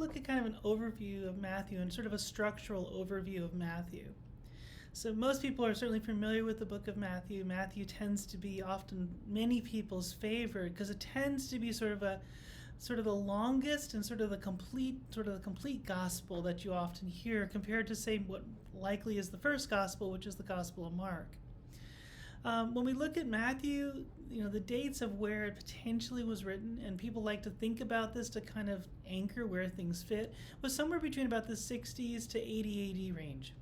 look at kind of an overview of Matthew and sort of a structural overview of Matthew. So most people are certainly familiar with the book of Matthew. Matthew tends to be often many people's favorite because it tends to be sort of the longest and sort of the complete gospel that you often hear, compared to, say, what likely is the first gospel, which is the Gospel of Mark. When we look at Matthew, the dates of where it potentially was written, and people like to think about this to kind of anchor where things fit, was somewhere between about the 60s to 80 AD range.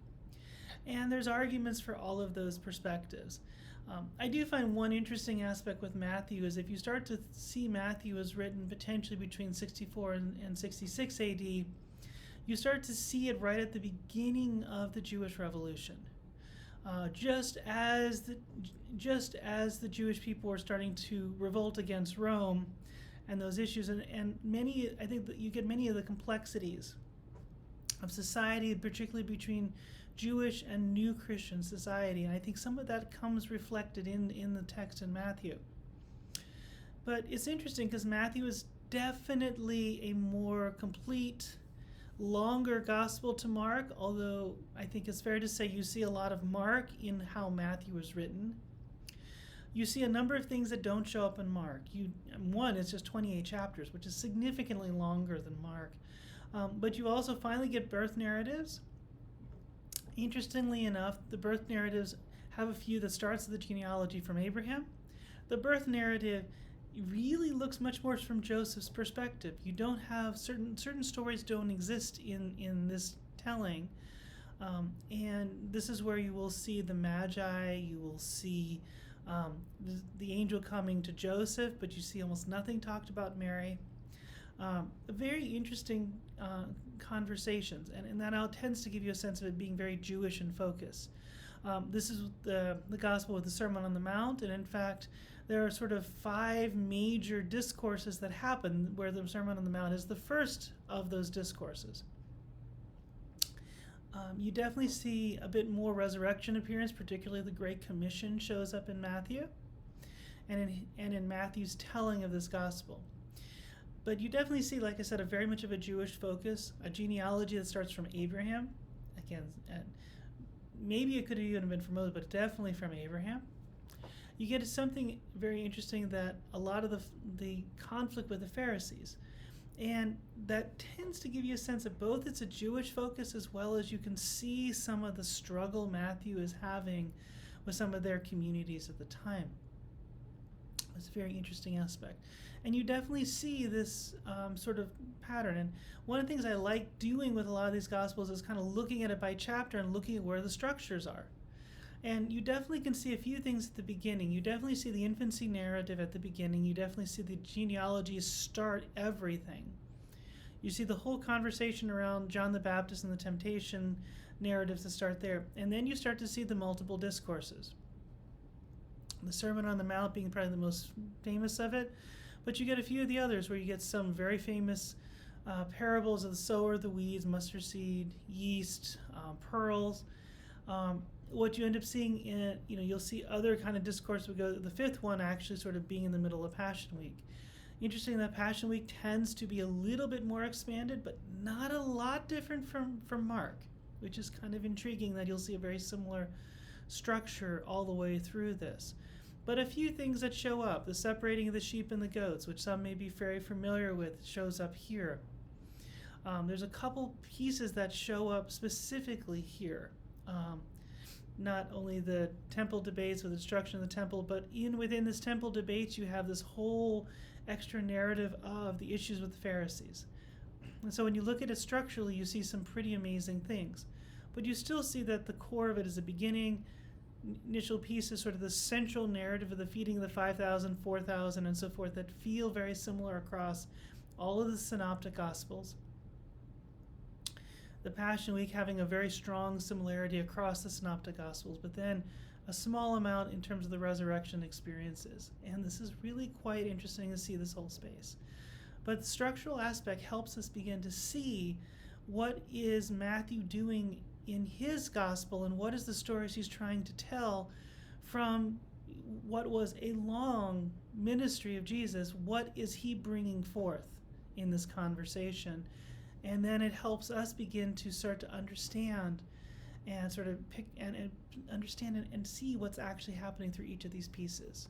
And there's arguments for all of those perspectives. I do find one interesting aspect with Matthew is if you start to see Matthew as written potentially between 64 and 66 AD, you start to see it right at the beginning of the Jewish Revolution. Just as the Jewish people were starting to revolt against Rome and those issues, and I think that you get many of the complexities of society, particularly between Jewish and New Christian society. And I think some of that comes reflected in the text in Matthew. But it's interesting because Matthew is definitely a more complete, longer gospel to Mark, although I think it's fair to say you see a lot of Mark in how Matthew is written. You see a number of things that don't show up in Mark. One, it's just 28 chapters, which is significantly longer than Mark. But you also finally get birth narratives. Interestingly enough, the birth narratives have a few that starts with the genealogy from Abraham. The birth narrative really looks much more from Joseph's perspective. You don't have certain stories don't exist in this telling, and this is where you will see the Magi. You will see the angel coming to Joseph, but you see almost nothing talked about Mary. Very interesting conversations, and that all tends to give you a sense of it being very Jewish in focus. This is the gospel with the Sermon on the Mount, and in fact, there are sort of 5 major discourses that happen where the Sermon on the Mount is the first of those discourses. You definitely see a bit more resurrection appearance, particularly the Great Commission shows up in Matthew, and in Matthew's telling of this gospel. But you definitely see, like I said, a very much of a Jewish focus, a genealogy that starts from Abraham. Again, maybe it could have even been from Moses, but definitely from Abraham. You get something very interesting, that a lot of the conflict with the Pharisees. And that tends to give you a sense of both it's a Jewish focus as well as you can see some of the struggle Matthew is having with some of their communities at the time. It's a very interesting aspect. And you definitely see this sort of pattern. And one of the things I like doing with a lot of these Gospels is kind of looking at it by chapter and looking at where the structures are. And you definitely can see a few things at the beginning. You definitely see the infancy narrative at the beginning. You definitely see the genealogies start everything. You see the whole conversation around John the Baptist and the temptation narratives that start there. And then you start to see the multiple discourses. The Sermon on the Mount being probably the most famous of it. But you get a few of the others where you get some very famous parables of the sower, the weeds, mustard seed, yeast, pearls. What you end up seeing in, you'll see other kind of discourse. We go the 5th one actually sort of being in the middle of Passion Week. Interesting that Passion Week tends to be a little bit more expanded, but not a lot different from Mark, which is kind of intriguing that you'll see a very similar structure all the way through this. But a few things that show up, the separating of the sheep and the goats, which some may be very familiar with, shows up here. There's a couple pieces that show up specifically here. Not only the temple debates with the destruction of the temple, but within this temple debates, you have this whole extra narrative of the issues with the Pharisees. And so when you look at it structurally, you see some pretty amazing things. But you still see that the core of it is the beginning. Initial piece is sort of the central narrative of the feeding of the 5,000, 4,000, and so forth that feel very similar across all of the synoptic Gospels. The Passion Week having a very strong similarity across the synoptic Gospels, but then a small amount in terms of the resurrection experiences. And this is really quite interesting to see this whole space. But the structural aspect helps us begin to see what is Matthew doing in his gospel and what is the stories he's trying to tell from what was a long ministry of Jesus. What is he bringing forth in this conversation? And then it helps us begin to start to understand and sort of pick and understand and see what's actually happening through each of these pieces.